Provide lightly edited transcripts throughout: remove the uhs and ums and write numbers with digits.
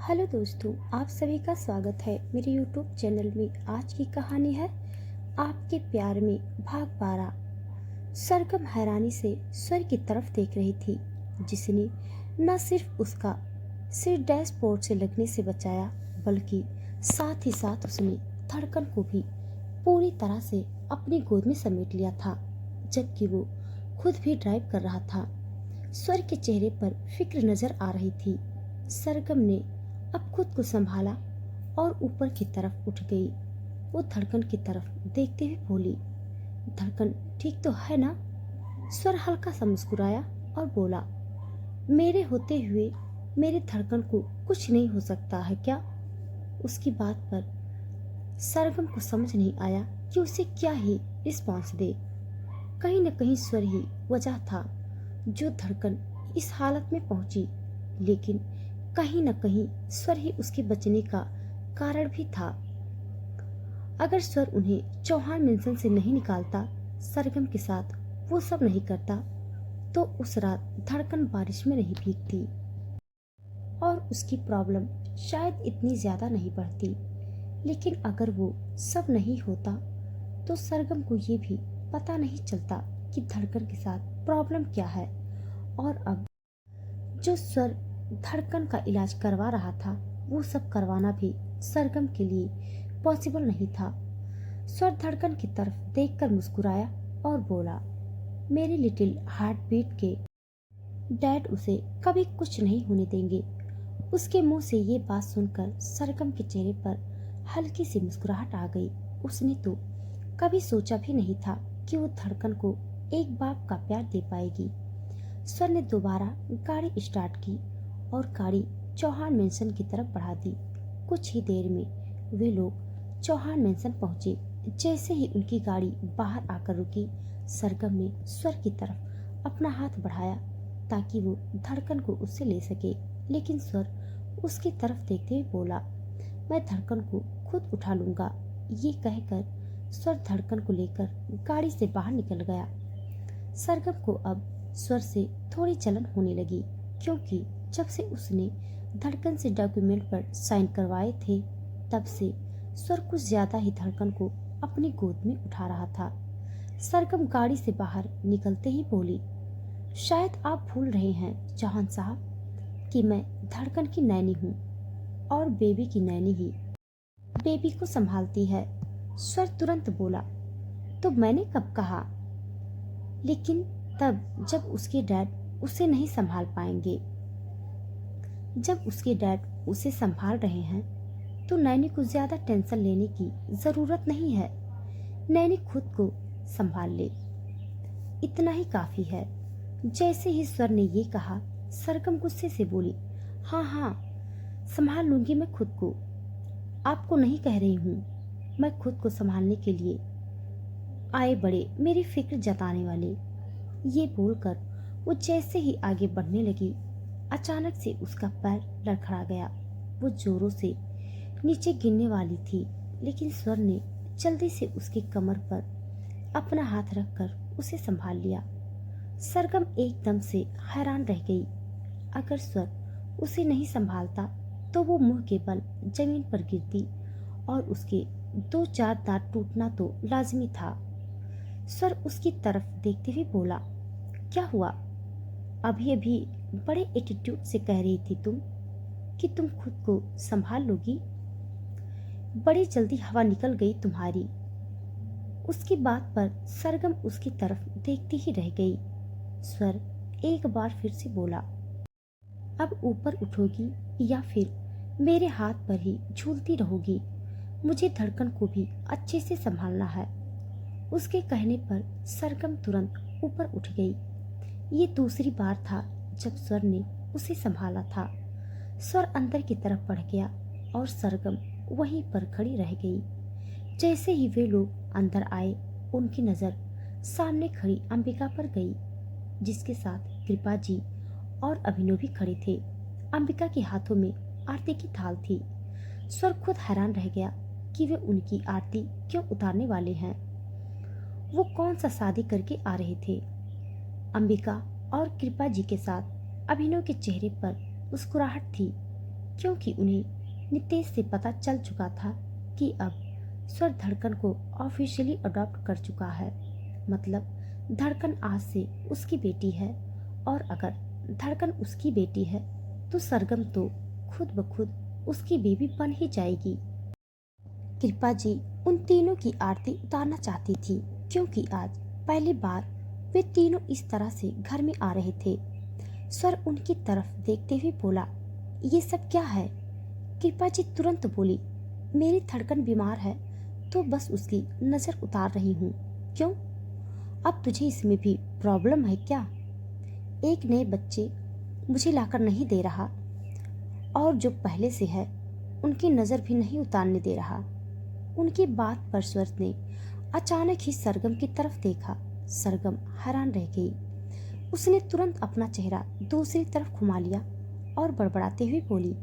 Hello दोस्तों, आप सभी का स्वागत है मेरे YouTube चैनल में। आज की कहानी है आपके प्यार में भाग 12। सरगम हैरानी से स्वर की तरफ देख रही थी, जिसने न सिर्फ उसका सिर डैशबोर्ड से लगने से बचाया, बल्कि साथ ही साथ उसने धड़कन को भी पूरी तरह से अपनी गोद में समेट लिया था, जबकि वो खुद भी ड्राइव कर रहा था। स्वर के चेहरे पर फिक्र नजर आ रही थी। सरगम ने अब खुद को संभाला और ऊपर की तरफ उठ गई। वो धड़कन की तरफ देखते हुए बोली, धड़कन ठीक तो है ना? स्वर हल्का सा मुस्कुराया और बोला, मेरे होते हुए मेरे धड़कन को कुछ नहीं हो सकता है क्या? उसकी बात पर सरगम को समझ नहीं आया कि उसे क्या ही रिस्पॉन्स दे। कहीं न कहीं स्वर ही वजह था जो धड़कन इस हालत में पहुंची, लेकिन कहीं न कहीं स्वर ही उसके बचने का कारण भी था। अगर स्वर उन्हें चौहान मेंशन से नहीं निकालता, सरगम के साथ वो सब नहीं करता, तो उस रात धड़कन बारिश में नहीं भीगती और उसकी प्रॉब्लम शायद इतनी ज्यादा नहीं बढ़ती। लेकिन अगर वो सब नहीं होता तो सरगम को ये भी पता नहीं चलता कि धड़कन के साथ प्रॉब्लम क्या है। और अब जो स्वर धड़कन का इलाज करवा रहा था, वो सब करवाना भी सरगम के लिए पॉसिबल नहीं था। स्वर धड़कन की तरफ देखकर मुस्कुराया और बोला, मेरी लिटिल हार्ट बीट के डैड उसे कभी कुछ नहीं होने देंगे। उसके मुंह से ये बात सुनकर सरगम के चेहरे पर हल्की सी मुस्कुराहट आ गई। उसने तो कभी सोचा भी नहीं था कि वो धड़कन को एक बाप का प्यार दे पाएगी। स्वर ने दोबारा गाड़ी स्टार्ट की और गाड़ी चौहान मेंशन की तरफ बढ़ा दी। कुछ ही देर में वे लोग चौहान मेंशन पहुंचे। जैसे ही उनकी गाड़ी बाहर आकर रुकी, सरगम ने स्वर की तरफ अपना हाथ बढ़ाया ताकि वो धड़कन को उससे ले सके, लेकिन स्वर उसकी तरफ देखते हुए बोला, मैं धड़कन को खुद उठा लूंगा। ये कहकर स्वर धड़कन को लेकर गाड़ी से बाहर निकल गया। सरगम को अब स्वर से थोड़ी जलन होने लगी, क्योंकि जब से उसने धड़कन से डॉक्यूमेंट पर साइन करवाए थे, तब से स्वर कुछ ज्यादा ही धड़कन को अपनी गोद में उठा रहा था। सरगम गाड़ी से बाहर निकलते ही बोली, शायद आप भूल रहे हैं चौहान साहब कि मैं धड़कन की नैनी हूँ और बेबी की नैनी ही बेबी को संभालती है। स्वर तुरंत बोला, तो मैंने कब कहा? लेकिन तब जब उसके डैड उसे नहीं संभाल पाएंगे। जब उसके डैड उसे संभाल रहे हैं तो नैनी को ज्यादा टेंशन लेने की जरूरत नहीं है। नैनी खुद को संभाल ले, इतना ही काफी है। जैसे ही स्वर ने ये कहा, सरगम गुस्से से बोली, हाँ हाँ, संभाल लूंगी मैं खुद को। आपको नहीं कह रही हूँ, मैं खुद को संभालने के लिए आए बड़े मेरी फिक्र जताने वाले। ये बोलकर वो जैसे ही आगे बढ़ने लगी, अचानक से उसका पैर लड़खड़ा गया। वो जोरों से नीचे गिरने वाली थी, लेकिन स्वर ने जल्दी से उसकी कमर पर अपना हाथ रखकर उसे संभाल लिया। सरगम एकदम से हैरान रह गई। अगर स्वर उसे नहीं संभालता तो वो मुंह के बल जमीन पर गिरती और उसके 2-4 दांत टूटना तो लाजमी था। स्वर उसकी तरफ देखते हुए बोला, क्या हुआ? अभी अभी बड़े एटीट्यूड से कह रही थी तुम कि तुम खुद को संभाल लोगी। बड़ी जल्दी हवा निकल गई तुम्हारी। उसकी बात पर सरगम उसकी तरफ देखती ही रह गई। स्वर एक बार फिर से बोला, अब ऊपर उठोगी या फिर मेरे हाथ पर ही झूलती रहोगी? मुझे धड़कन को भी अच्छे से संभालना है। उसके कहने पर सरगम तुरंत ऊपर उठ गई। ये दूसरी बार था जब स्वर ने उसे संभाला था। स्वर अंदर की तरफ बढ़ गया और सरगम वहीं पर खड़ी रह गई। जैसे ही वे लोग अंदर आए, उनकी नजर सामने खड़ी अंबिका पर गई, जिसके साथ कृपा जी और अभिनव भी खड़े थे। अंबिका के हाथों में आरती की थाल थी। स्वर खुद हैरान रह गया कि वे उनकी आरती क्यों उतारने वाले हैं। वो कौन सा शादी करके आ रहे थे? अंबिका और कृपा जी के साथ अभिनव के चेहरे पर मुस्कुराहट थी, क्योंकि उन्हें नितेश से पता चल चुका था कि अब स्वर धड़कन को ऑफिशियली अडॉप्ट कर चुका है। मतलब धड़कन आज से उसकी बेटी है, और अगर धड़कन उसकी बेटी है तो सरगम तो खुद ब खुद उसकी बेबी बन ही जाएगी। कृपा जी उन तीनों की आरती उतारना चाहती थी, क्योंकि आज पहली बार वे तीनों इस तरह से घर में आ रहे थे। स्वर उनकी तरफ देखते हुए बोला, ये सब क्या है? कृपा जी तुरंत बोली, मेरी धड़कन बीमार है तो बस उसकी नजर उतार रही हूँ। क्यों, अब तुझे इसमें भी प्रॉब्लम है क्या? एक नए बच्चे मुझे लाकर नहीं दे रहा, और जो पहले से है उनकी नजर भी नहीं उतारने दे रहा। उनकी बात पर स्वर ने अचानक ही सरगम की तरफ देखा। सरगम हैरान रह गई। उसने तुरंत अपना चेहरा दूसरी तरफ घुमा लिया और बड़बड़ाते हुए बोली,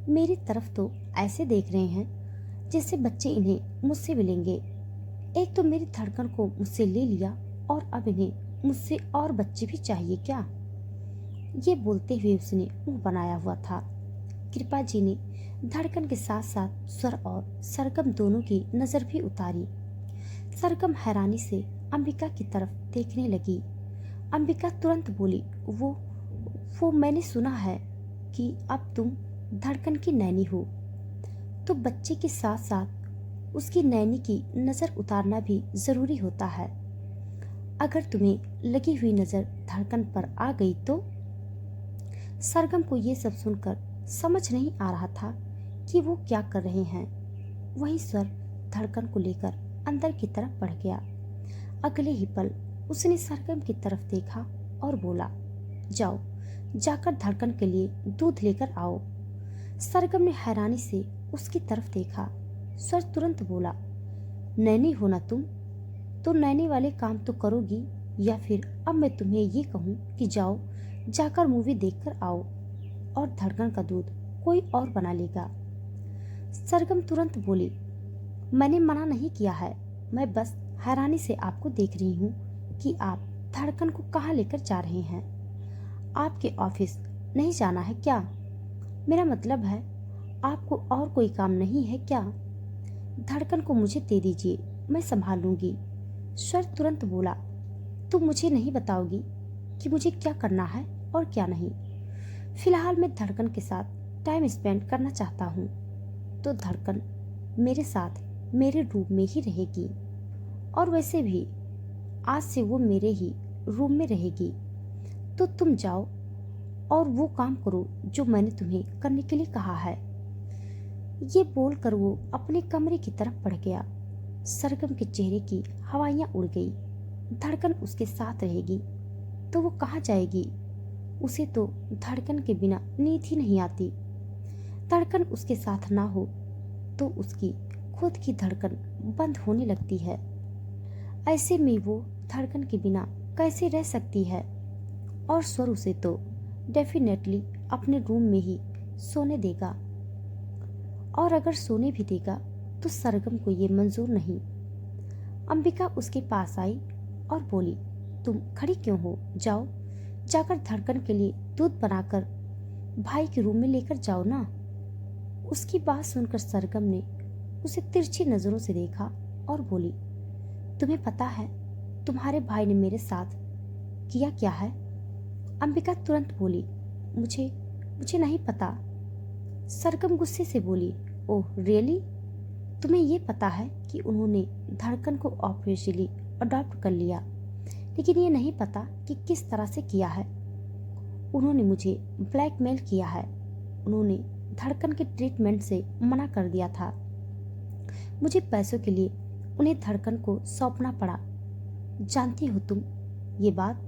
मेरी तरफ तो ऐसे देख रहे हैं जैसे बच्चे इन्हें मुझसे मिलेंगे। एक तो मेरी धड़कन को मुझसे ले लिया और अब इन्हें मुझसे और बच्चे भी चाहिए क्या? ये बोलते हुए उसने मुंह बनाया हुआ था। कृपा जी ने धड़कन के साथ साथ स्वर और सरगम दोनों की नजर भी उतारी। सरगम हैरानी से अंबिका की तरफ देखने लगी। अंबिका तुरंत बोली, वो मैंने सुना है कि अब तुम धड़कन की नैनी हो, तो बच्चे के साथ साथ उसकी नैनी की नजर उतारना भी जरूरी होता है। अगर तुम्हें लगी हुई नजर धड़कन पर आ गई तो? सरगम को ये सब सुनकर समझ नहीं आ रहा था कि वो क्या कर रहे हैं। वहीं स्वर धड़कन को लेकर अंदर की तरफ बढ़ गया। अगले ही पल उसने सरगम की तरफ देखा और बोला, जाओ जाकर धड़कन के लिए दूध लेकर आओ। सरगम ने हैरानी से उसकी तरफ देखा। स्वर तुरंत बोला, नैनी हो ना तुम, तो नैनी वाले काम तो करोगी, या फिर अब मैं तुम्हें ये कहूँ कि जाओ जाकर मूवी देखकर आओ और धड़कन का दूध कोई और बना लेगा। सरगम तुरंत बोली, मैंने मना नहीं किया है, मैं बस हैरानी से आपको देख रही हूँ कि आप धड़कन को कहाँ लेकर जा रहे हैं। आपके ऑफिस नहीं जाना है क्या? मेरा मतलब है आपको और कोई काम नहीं है क्या? धड़कन को मुझे दे दीजिए, मैं संभाल लूंगी। स्वर तुरंत बोला, तुम मुझे नहीं बताओगी कि मुझे क्या करना है और क्या नहीं? फिलहाल मैं धड़कन के साथ टाइम स्पेंड करना चाहता हूँ, तो धड़कन मेरे साथ मेरे रूम में ही रहेगी, और वैसे भी आज से वो मेरे ही रूम में रहेगी। तो तुम जाओ और वो काम करो जो मैंने तुम्हें करने के लिए कहा है। ये बोलकर वो अपने कमरे की तरफ बढ़ गया। सरगम के चेहरे की हवाइयां उड़ गई। धड़कन उसके साथ रहेगी तो वो कहाँ जाएगी? उसे तो धड़कन के बिना नींद ही नहीं आती। धड़कन उसके साथ ना हो तो उसकी खुद की धड़कन बंद होने लगती है। ऐसे में वो धड़कन के बिना कैसे रह सकती है? और स्वर उसे तो डेफिनेटली अपने रूम में ही सोने देगा, और अगर सोने भी देगा तो सरगम को ये मंजूर नहीं। अंबिका उसके पास आई और बोली, तुम खड़ी क्यों हो? जाओ जाकर धड़कन के लिए दूध बनाकर भाई के रूम में लेकर जाओ ना। उसकी बात सुनकर सरगम ने उसे तिरछी नजरों से देखा और बोली, तुम्हें पता है तुम्हारे भाई ने मेरे साथ किया क्या है? अंबिका तुरंत बोली, मुझे नहीं पता। सरगम गुस्से से बोली, ओह रियली? तुम्हें ये पता है कि उन्होंने धड़कन को ऑफिशियली अडॉप्ट कर लिया, लेकिन ये नहीं पता कि किस तरह से किया है। उन्होंने मुझे ब्लैकमेल किया है। उन्होंने धड़कन के ट्रीटमेंट से मना कर दिया था। मुझे पैसों के लिए उन्हें धड़कन को सौंपना पड़ा। जानती हो तुम ये बात?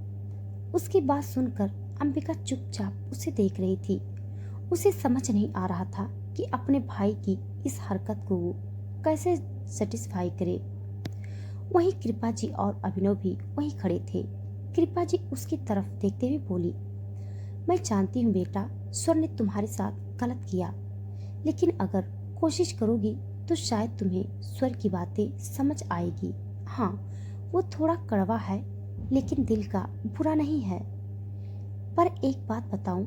उसकी बात सुनकर अंबिका चुपचाप उसे देख रही थी। उसे समझ नहीं आ रहा था कि अपने भाई की इस हरकत को वो कैसे सेटिस्फाई करे। वहीं कृपा जी और अभिनव भी वहीं खड़े थे। कृपा जी उसकी तरफ देखते हुए बोली, मैं जानती हूँ बेटा, स्वर ने तुम्हारे साथ गलत किया, लेकिन अगर कोशिश करोगी तो शायद तुम्हें स्वर की बातें समझ आएगी। हाँ, वो थोड़ा कड़वा है, लेकिन दिल का बुरा नहीं है। पर एक बात बताऊं,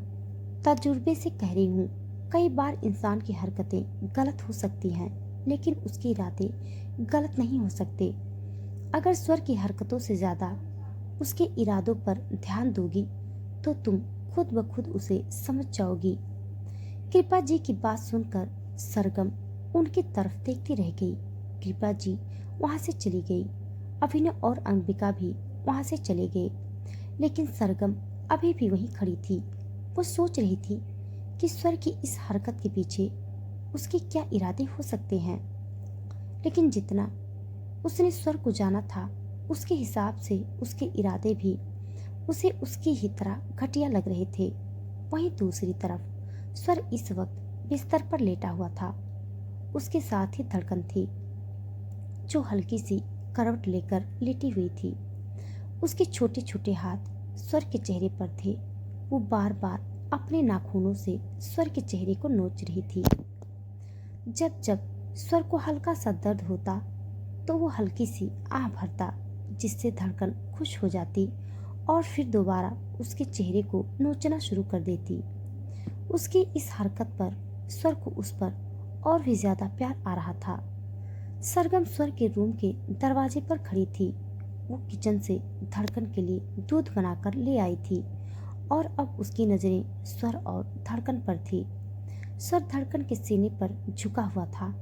तजुर्बे से कह रही हूँ, कई बार इंसान की हरकतें गलत हो सकती हैं, लेकिन उसके इरादे गलत नहीं हो सकते। अगर स्वर की हरकतों से ज्यादा उसके इरादों पर ध्यान दोगी तो तुम खुद ब खुद उसे समझ जाओगी। कृपा जी की बात सुनकर सरगम उनकी तरफ देखती रह गई। कृपा जी वहां से चली गई। अभिनव और अंबिका भी वहां से चले गए, लेकिन सरगम अभी भी वहीं खड़ी थी। वो सोच रही थी कि स्वर की इस हरकत के पीछे उसके क्या इरादे हो सकते हैं। लेकिन जितना उसने स्वर को जाना था, उसके हिसाब से उसके इरादे भी उसे उसकी ही तरह घटिया लग रहे थे। वहीं दूसरी तरफ स्वर इस वक्त बिस्तर पर लेटा हुआ था। उसके साथ ही धड़कन थी, जो हल्की सी करवट लेकर लेटी हुई थी। उसके छोटे छोटे हाथ स्वर के चेहरे पर थे। वो बार बार अपने नाखूनों से स्वर के चेहरे को नोच रही थी। जब जब स्वर को हल्का सा दर्द होता तो वो हल्की सी आह भरता, जिससे धड़कन खुश हो जाती और फिर दोबारा उसके चेहरे को नोचना शुरू कर देती। उसकी इस हरकत पर स्वर को उस पर और भी ज्यादा प्यार आ रहा था। सरगम स्वर के रूम के दरवाजे पर खड़ी थी। वो किचन से धड़कन के लिए दूध बनाकर ले आई थी और अब उसकी नजरें स्वर और धड़कन पर थी। स्वर धड़कन के सीने पर झुका हुआ था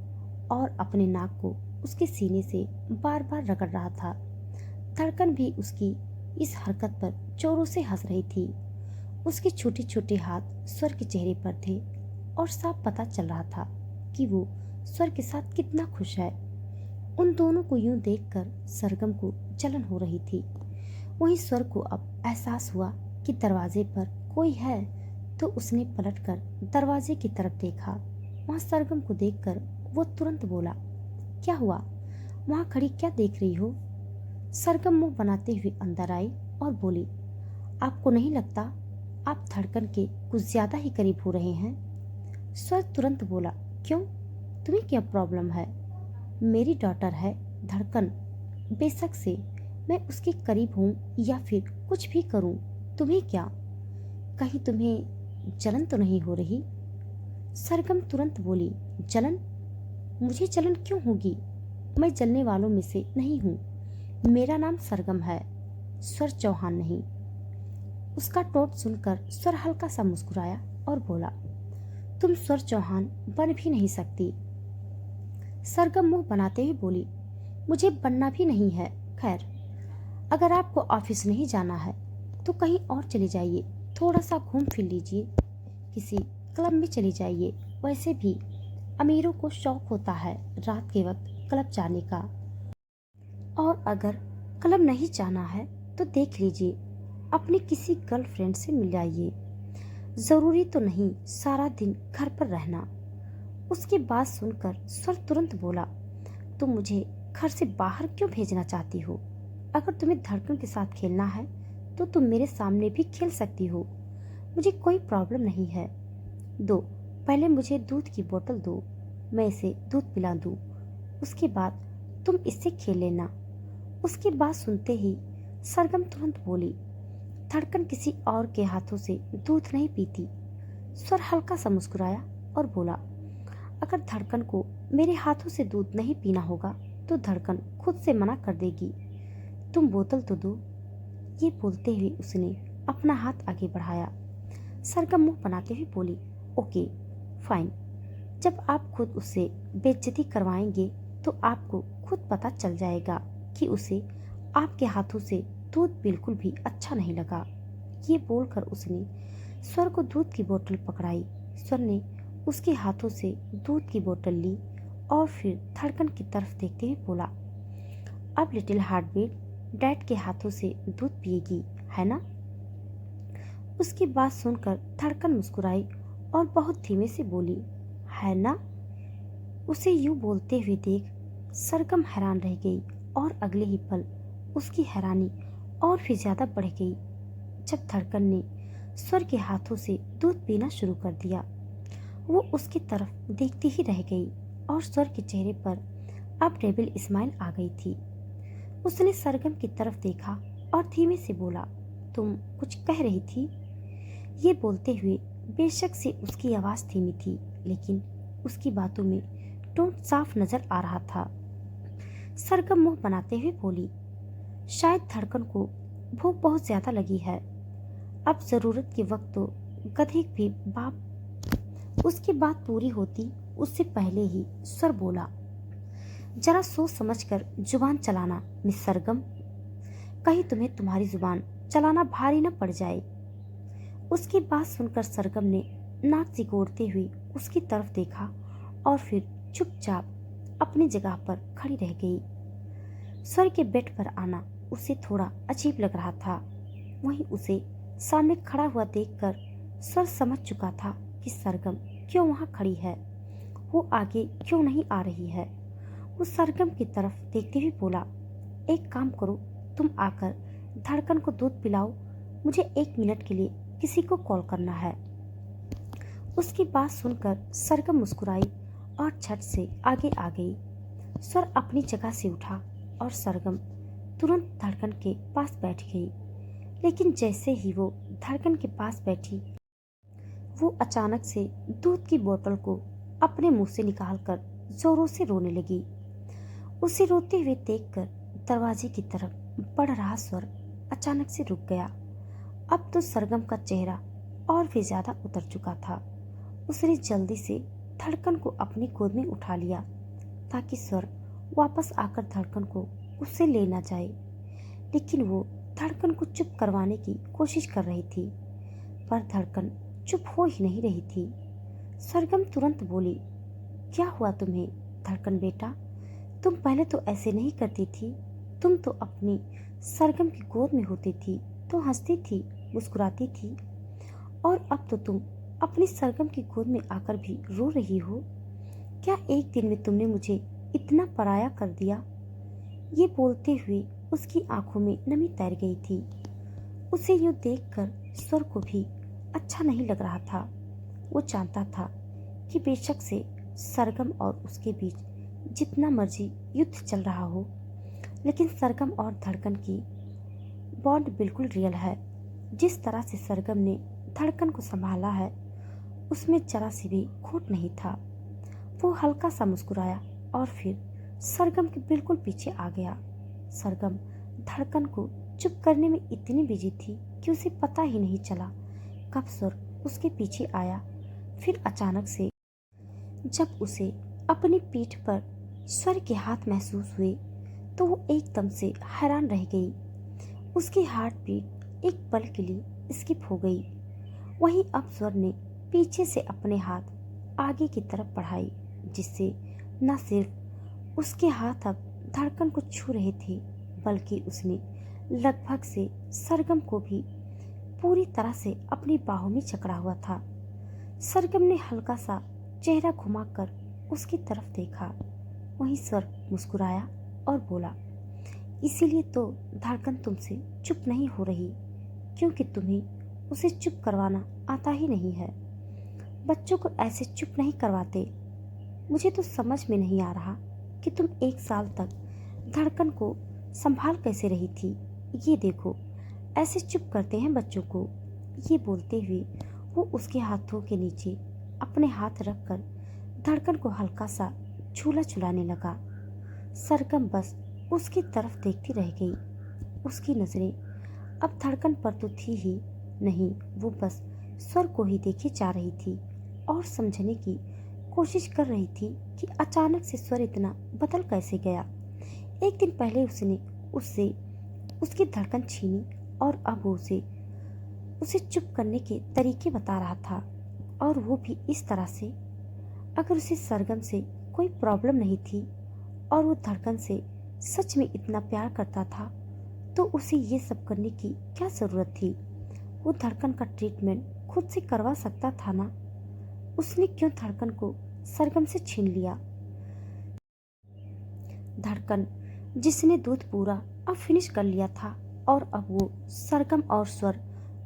और अपने नाक को उसके सीने से बार बार रगड़ रहा था। धड़कन भी उसकी इस हरकत पर जोरों से हंस रही थी। उसके छोटे छोटे हाथ स्वर के चेहरे पर थे और साफ पता चल रहा था कि वो स्वर के साथ कितना खुश है। उन दोनों को यूं देखकर सरगम को जलन हो रही थी। वहीं स्वर को अब एहसास हुआ कि दरवाजे पर कोई है, तो उसने पलटकर दरवाजे की तरफ देखा। वहां सरगम को देखकर वो तुरंत बोला, क्या हुआ? वहां खड़ी क्या देख रही हो? सरगम मुंह बनाते हुए अंदर आई और बोली, आपको नहीं लगता आप धड़कन के कुछ ज्यादा ही करीब हो रहे हैं? स्वर तुरंत बोला, क्यों, तुम्हें क्या प्रॉब्लम है? मेरी डॉटर है धड़कन, बेशक से मैं उसके करीब हूँ या फिर कुछ भी करूँ, तुम्हें क्या? कहीं तुम्हें जलन तो नहीं हो रही? सरगम तुरंत बोली, जलन? मुझे जलन क्यों होगी? मैं जलने वालों में से नहीं हूँ। मेरा नाम सरगम है, स्वर चौहान नहीं। उसका टोट सुनकर स्वर हल्का सा मुस्कुराया और बोला, तुम स्वर चौहान बन भी नहीं सकती। सरगम मुंह बनाते हुए बोली, मुझे बनना भी नहीं है। खैर, अगर आपको ऑफिस नहीं जाना है तो कहीं और चले जाइए, थोड़ा सा घूम फिर लीजिए, किसी क्लब में चले जाइए। वैसे भी अमीरों को शौक होता है रात के वक्त क्लब जाने का। और अगर क्लब नहीं जाना है तो देख लीजिए, अपनी किसी गर्लफ्रेंड से मिल आइए। जरूरी तो नहीं सारा दिन घर पर रहना। उसकी बात सुनकर स्वर तुरंत बोला, तुम मुझे घर से बाहर क्यों भेजना चाहती हो? अगर तुम्हें धड़कन के साथ खेलना है तो तुम मेरे सामने भी खेल सकती हो, मुझे कोई प्रॉब्लम नहीं है। दो, पहले मुझे दूध की बोतल दो, मैं इसे दूध पिला दूं, उसके बाद तुम इससे खेल लेना। उसकी बात सुनते ही सरगम तुरंत बोली, धड़कन किसी और के हाथों से दूध नहीं पीती। स्वर हल्का सा मुस्कुराया और बोला, अगर धड़कन को मेरे हाथों से दूध नहीं पीना होगा तो धड़कन खुद से मना कर देगी। तुम बोतल तो दो। ये बोलते हुए उसने अपना हाथ आगे बढ़ाया। सरगम मुंह बनाते हुए बोली, ओके फाइन, जब आप खुद उससे बेइज्जती करवाएंगे तो आपको खुद पता चल जाएगा कि उसे आपके हाथों से दूध बिल्कुल भी अच्छा नहीं लगा। ये बोलकर उसने स्वर को दूध की बोतल पकड़ाई। स्वर ने उसके हाथों से दूध की बोतल ली और फिर धड़कन की तरफ देखते हुए बोला, अब लिटिल हार्टबीट डैड के हाथों से दूध पिएगी, है ना? उसकी बात सुनकर धड़कन मुस्कुराई और बहुत धीमे से बोली, है ना? उसे यूं बोलते हुए देख सरगम हैरान रह गई और अगले ही पल उसकी हैरानी और भी ज्यादा बढ़ गई जब धड़कन ने स्वर के हाथों से दूध पीना शुरू कर दिया। वो उसकी तरफ देखती ही रह गई और स्वर के चेहरे पर अब डेविल स्माइल आ गई थी। उसने सरगम की तरफ देखा और धीमे से बोला, तुम कुछ कह रही थी? ये बोलते हुए बेशक से उसकी आवाज धीमी थी, लेकिन उसकी बातों में टोन साफ नजर आ रहा था। सरगम मुंह बनाते हुए बोली, शायद धड़कन को भूख बहुत ज्यादा लगी है। अब जरूरत के वक्त तो गधे भी बाप। उसकी बात पूरी होती उससे पहले ही स्वर बोला, जरा सोच समझकर जुबान चलाना मिस सरगम, कहीं तुम्हें तुम्हारी जुबान चलाना भारी न पड़ जाए। उसकी बात सुनकर सरगम ने नाक सिकोड़ते हुए उसकी तरफ देखा और फिर चुपचाप अपनी जगह पर खड़ी रह गई। स्वर के बेड पर आना उसे थोड़ा अजीब लग रहा था। वहीं उसे सामने खड़ा हुआ देखकर स्वर समझ चुका था कि सरगम क्यों वहां खड़ी है, वो आगे क्यों नहीं आ रही है। वो सरगम की तरफ देखते हुए बोला, एक काम करो, तुम आकर धड़कन को दूध पिलाओ, मुझे 1 मिनट के लिए किसी को कॉल करना है। उसकी बात सुनकर सरगम मुस्कुराई और झट से आगे आ गई। स्वर अपनी जगह से उठा और सरगम तुरंत धड़कन के पास बैठ गई। लेकिन जैसे ही वो धड़कन के पास बैठी, वो अचानक से दूध की बोतल को अपने मुंह से निकालकर जोरों से रोने लगी। उसे रोते हुए देखकर दरवाजे की तरफ बढ़ रहा स्वर अचानक से रुक गया। अब तो सरगम का चेहरा और भी ज्यादा उतर चुका था। उसने जल्दी से धड़कन को अपनी गोद में उठा लिया ताकि स्वर वापस आकर धड़कन को उससे ले ना जाए। लेकिन वो धड़कन को चुप करवाने की कोशिश कर रही थी, पर धड़कन चुप हो ही नहीं रही थी। सरगम तुरंत बोली, क्या हुआ तुम्हें धड़कन बेटा? तुम पहले तो ऐसे नहीं करती थी। तुम तो अपनी सरगम की गोद में होती थी तो हंसती थी, मुस्कुराती थी, और अब तो तुम अपनी सरगम की गोद में आकर भी रो रही हो। क्या एक दिन में तुमने मुझे इतना पराया कर दिया? ये बोलते हुए उसकी आंखों में नमी तैर गई थी। उसे यूं देखकर स्वर को भी अच्छा नहीं लग रहा था। वो जानता था कि बेशक से सरगम और उसके बीच जितना मर्जी युद्ध चल रहा हो, लेकिन सरगम और धड़कन की बॉन्ड बिल्कुल रियल है। जिस तरह से सरगम ने धड़कन को संभाला है, उसमें जरा सी भी खोट नहीं था। वो हल्का सा मुस्कुराया और फिर सरगम के बिल्कुल पीछे आ गया। सरगम धड़कन को चुप करने में इतनी बिजी थी कि उसे पता ही नहीं चला कब स्वर उसके पीछे आया। फिर अचानक से जब उसे अपनी पीठ पर स्वर के हाथ महसूस हुए तो वो एकदम से हैरान रह गई। उसकी हार्ट बीट एक पल के लिए स्किप हो गई। वहीं अब स्वर ने पीछे से अपने हाथ आगे की तरफ बढ़ाए, जिससे न सिर्फ उसके हाथ अब धड़कन को छू रहे थे, बल्कि उसने लगभग से सरगम को भी पूरी तरह से अपनी बाहों में जकड़ा हुआ था। सरगम ने हल्का सा चेहरा घुमाकर उसकी तरफ देखा। वहीं स्वर मुस्कुराया और बोला, इसीलिए तो धड़कन तुमसे चुप नहीं हो रही, क्योंकि तुम्हें उसे चुप करवाना आता ही नहीं है। बच्चों को ऐसे चुप नहीं करवाते। मुझे तो समझ में नहीं आ रहा कि तुम 1 साल तक धड़कन को संभाल कैसे रही थी। ये देखो, ऐसे चुप करते हैं बच्चों को। ये बोलते हुए वो उसके हाथों के नीचे अपने हाथ रखकर धड़कन को हल्का सा झूला झुलाने लगा। सरगम बस उसकी तरफ देखती रह गई। उसकी नजरें अब धड़कन पर तो थी ही नहीं, वो बस स्वर को ही देखे जा रही थी और समझने की कोशिश कर रही थी कि अचानक से स्वर इतना बदल कैसे गया। एक दिन पहले उसने उससे उसकी धड़कन छीनी और अब वो उसे चुप करने के तरीके बता रहा था, और वो भी इस तरह से। अगर उसे सरगम से कोई प्रॉब्लम नहीं थी और वो धड़कन से सच में इतना प्यार करता था, तो उसे ये सब करने की क्या जरूरत थी? वो धड़कन का ट्रीटमेंट खुद से करवा सकता था ना। उसने क्यों धड़कन को सरगम से छीन लिया? धड़कन जिसने दूध पूरा अब फिनिश कर लिया था, और अब वो सरगम और स्वर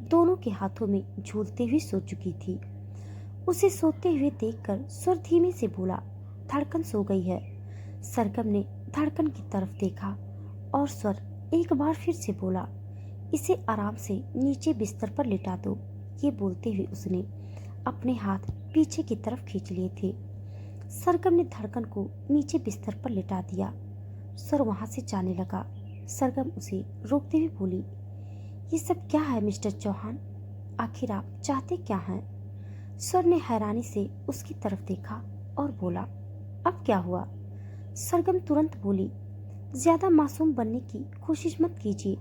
दोनों के हाथों में झूलते हुए सो चुकी थी। उसे सोते हुए देखकर स्वर धीमे से बोला, धड़कन सो गई है। सरगम ने धड़कन की तरफ देखा और स्वर एक बार फिर से बोला, इसे आराम से नीचे बिस्तर पर लिटा दो। ये बोलते हुए उसने अपने हाथ पीछे की तरफ खींच लिए थे। सरगम ने धड़कन को नीचे बिस्तर पर लिटा दिया। स्वर वहां से जाने लगा। सरगम उसे रोकते हुए बोली, ये सब क्या है मिस्टर चौहान? आखिर आप चाहते क्या हैं? स्वर ने हैरानी से उसकी तरफ देखा और बोला, अब क्या हुआ? सरगम तुरंत बोली, ज्यादा मासूम बनने की कोशिश मत कीजिए।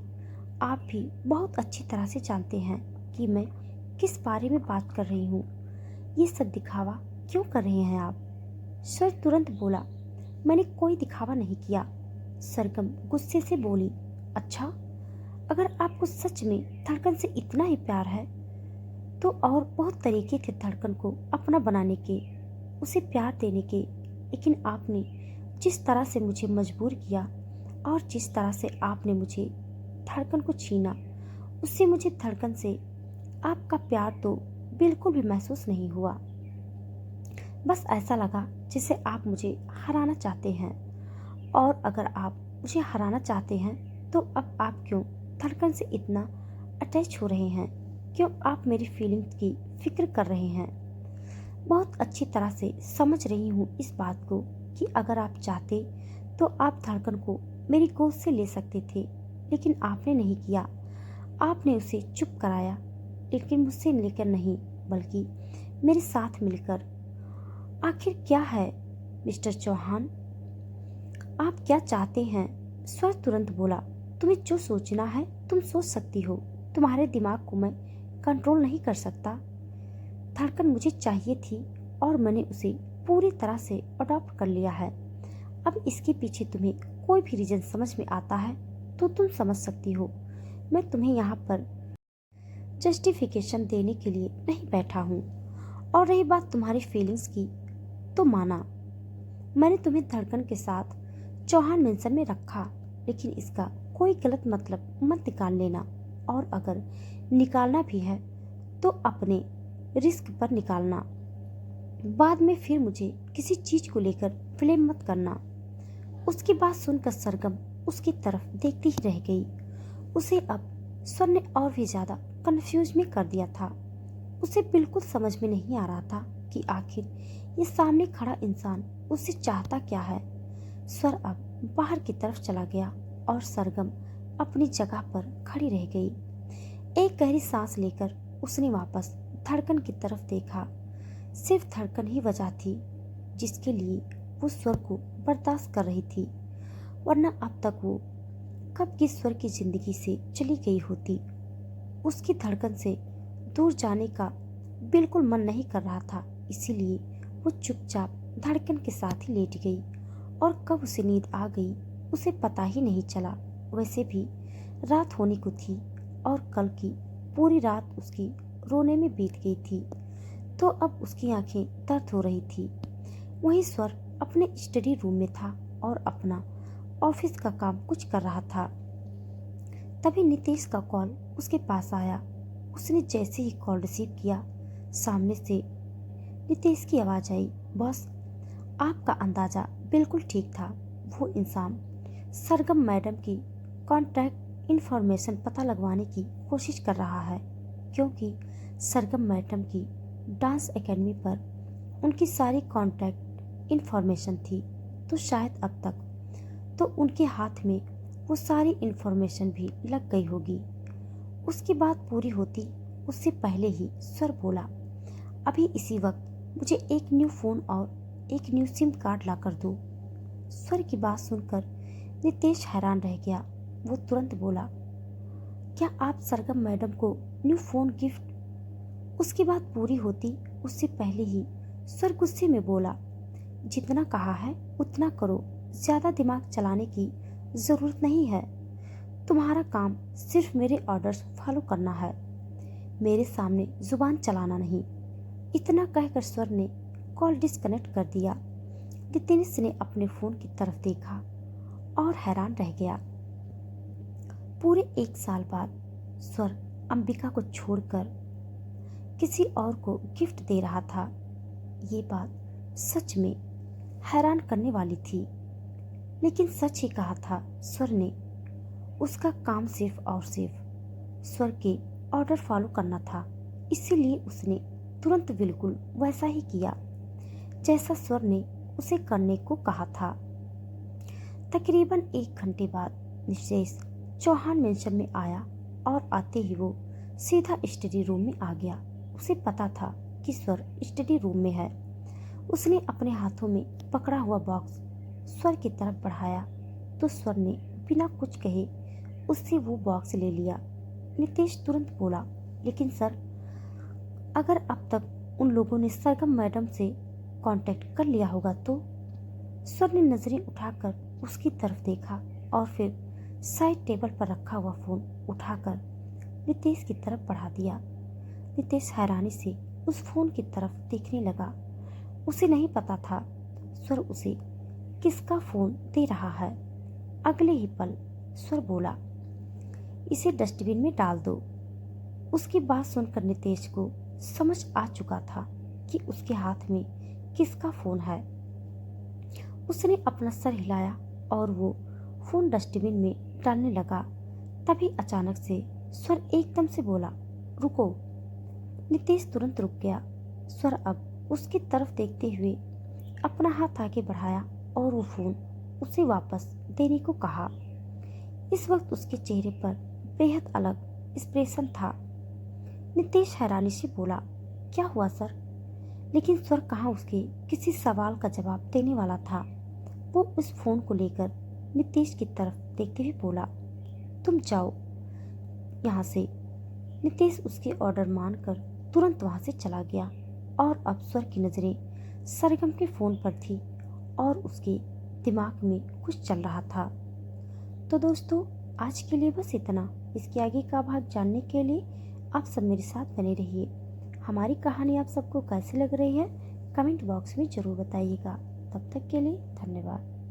आप भी बहुत अच्छी तरह से जानते हैं कि मैं किस बारे में बात कर रही हूँ। ये सब दिखावा क्यों कर रहे हैं आप? स्वर तुरंत बोला, मैंने कोई दिखावा नहीं किया। सरगम गुस्से से बोली, अच्छा, अगर आपको सच में धड़कन से इतना ही प्यार है तो और बहुत तरीके थे धड़कन को अपना बनाने के, उसे प्यार देने के, लेकिन आपने जिस तरह से मुझे मजबूर किया और जिस तरह से आपने मुझे धड़कन को छीना, उससे मुझे धड़कन से आपका प्यार तो बिल्कुल भी महसूस नहीं हुआ। बस ऐसा लगा जैसे आप मुझे हराना चाहते हैं, और अगर आप मुझे हराना चाहते हैं तो अब आप क्यों धड़कन से इतना अटैच हो रहे हैं? क्यों आप मेरी फीलिंग्स की फिक्र कर रहे हैं? बहुत अच्छी तरह से समझ रही हूँ इस बात को कि अगर आप चाहते तो आप धड़कन को मेरी गोद से ले सकते थे, लेकिन आपने नहीं किया। आपने उसे चुप कराया, लेकिन मुझसे लेकर नहीं, बल्कि मेरे साथ मिलकर। आखिर क्या है मिस्टर चौहान, आप क्या चाहते हैं? स्वर तुरंत बोला, तुम्हें जो सोचना है तुम सोच सकती हो, तुम्हारे दिमाग को मैं कंट्रोल नहीं कर सकता। धड़कन मुझे चाहिए थी और मैंने उसे पूरी तरह से अडॉप्ट कर लिया है। अब इसके पीछे तुम्हें कोई भी रीजन समझ में आता है तो तुम समझ सकती हो। मैं तुम्हें यहाँ पर जस्टिफिकेशन देने के लिए नहीं बैठा हूँ। और रही बात तुम्हारी फीलिंग्स की, तो माना मैंने तुम्हें धड़कन के साथ चौहान मेंशन में रखा, लेकिन इसका कोई गलत मतलब मत निकाल लेना, और अगर निकालना भी है तो अपने रिस्क पर निकालना। बाद में फिर मुझे किसी चीज को लेकर ब्लेम मत करना। उसकी बात सुनकर सरगम उसकी तरफ देखती ही रह गई। उसे अब स्वर ने और भी ज्यादा कंफ्यूज में कर दिया था। उसे बिल्कुल समझ में नहीं आ रहा था कि आखिर ये सामने खड़ा इंसान उससे चाहता क्या है। स्वर अब बाहर की तरफ चला गया और सरगम अपनी जगह पर खड़ी रह गई। एक गहरी सांस लेकर उसने वापस धड़कन की तरफ देखा। सिर्फ धड़कन ही वजह थी जिसके लिए वो स्वर को बर्दाश्त कर रही थी, वरना अब तक वो कब की स्वर की जिंदगी से चली गई होती। उसकी धड़कन से दूर जाने का बिल्कुल मन नहीं कर रहा था, इसीलिए वो चुपचाप धड़कन के साथ ही लेट गई, और कब उसे नींद आ गई उसे पता ही नहीं चला। वैसे भी रात होने को थी और कल की पूरी रात उसकी रोने में बीत गई थी, तो अब उसकी आंखें दर्द हो रही थी। वहीं स्वर अपने स्टडी रूम में था और अपना ऑफिस का काम कुछ कर रहा था। तभी नितेश का कॉल उसके पास आया। उसने जैसे ही कॉल रिसीव किया, सामने से नितेश की आवाज आई, बॉस, आपका अंदाजा बिल्कुल ठीक था। वो इंसान सरगम मैडम की कॉन्टैक्ट इंफॉर्मेशन पता लगवाने की कोशिश कर रहा है, क्योंकि सरगम मैडम की डांस एकेडमी पर उनकी सारी कॉन्टैक्ट इंफॉर्मेशन थी, तो शायद अब तक तो उनके हाथ में वो सारी इंफॉर्मेशन भी लग गई होगी। उसकी बात पूरी होती उससे पहले ही स्वर बोला, अभी इसी वक्त मुझे एक न्यू फोन और एक न्यू सिम कार्ड ला कर दो। स्वर की बात सुनकर नितेश हैरान रह गया। वो तुरंत बोला, क्या आप सरगम मैडम को न्यू फोन गिफ्ट? उसकी बात पूरी होती उससे पहले ही स्वर गुस्से में बोला, जितना कहा है उतना करो, ज्यादा दिमाग चलाने की जरूरत नहीं है। तुम्हारा काम सिर्फ मेरे ऑर्डर्स फॉलो करना है, मेरे सामने जुबान चलाना नहीं। इतना कहकर स्वर ने कॉल डिस्कनेक्ट कर दिया। नितेश ने अपने फोन की तरफ देखा और हैरान रह गया। पूरे 1 साल बाद स्वर अंबिका को छोड़कर किसी और को गिफ्ट दे रहा था। ये बात सच में हैरान करने वाली थी, लेकिन सच ही कहा था स्वर ने। उसका काम सिर्फ और सिर्फ स्वर के ऑर्डर फॉलो करना था, इसीलिए उसने तुरंत बिल्कुल वैसा ही किया जैसा स्वर ने उसे करने को कहा था। तकरीबन 1 घंटे बाद निशेष चौहान मेंशन में आया और आते ही वो सीधा स्टडी रूम में आ गया। उसे पता था कि स्वर स्टडी रूम में है। उसने अपने हाथों में पकड़ा हुआ बॉक्स स्वर की तरफ बढ़ाया तो स्वर ने बिना कुछ कहे उससे वो बॉक्स ले लिया। नितेश तुरंत बोला, लेकिन सर, अगर अब तक उन लोगों ने सरगम मैडम से कांटेक्ट कर लिया होगा तो? स्वर ने नजरें उठाकर उसकी तरफ देखा और फिर साइड टेबल पर रखा हुआ फोन उठाकर नितेश की तरफ बढ़ा दिया। नितेश हैरानी से उस फोन की तरफ देखने लगा। उसे नहीं पता था स्वर उसे किसका फोन दे रहा है। अगले ही पल स्वर बोला, इसे डस्टबिन में डाल दो। उसकी बात सुनकर नितेश को समझ आ चुका था कि उसके हाथ में किसका फोन है। उसने अपना सर हिलाया और वो फोन डस्टबिन में डालने लगा। तभी अचानक से स्वर एकदम से बोला, रुको। नितेश तुरंत रुक गया। स्वर अब उसकी तरफ देखते हुए अपना हाथ आगे बढ़ाया और वो फोन उसे वापस देने को कहा। इस वक्त उसके चेहरे पर बेहद अलग एक्सप्रेशन था। नितेश हैरानी से बोला, क्या हुआ सर? लेकिन स्वर कहाँ उसके किसी सवाल का जवाब देने वाला था। वो उस फोन को लेकर नितेश की तरफ देखते हुए बोला, तुम जाओ यहाँ से। नितेश उसके ऑर्डर मानकर तुरंत वहां से चला गया और अब स्वर की नजरें सरगम के फोन पर थी और उसके दिमाग में कुछ चल रहा था। तो दोस्तों, आज के लिए बस इतना। इसके आगे का भाग जानने के लिए आप सब मेरे साथ बने रहिए। हमारी कहानी आप सबको कैसी लग रही है कमेंट बॉक्स में जरूर बताइएगा। तब तक के लिए धन्यवाद।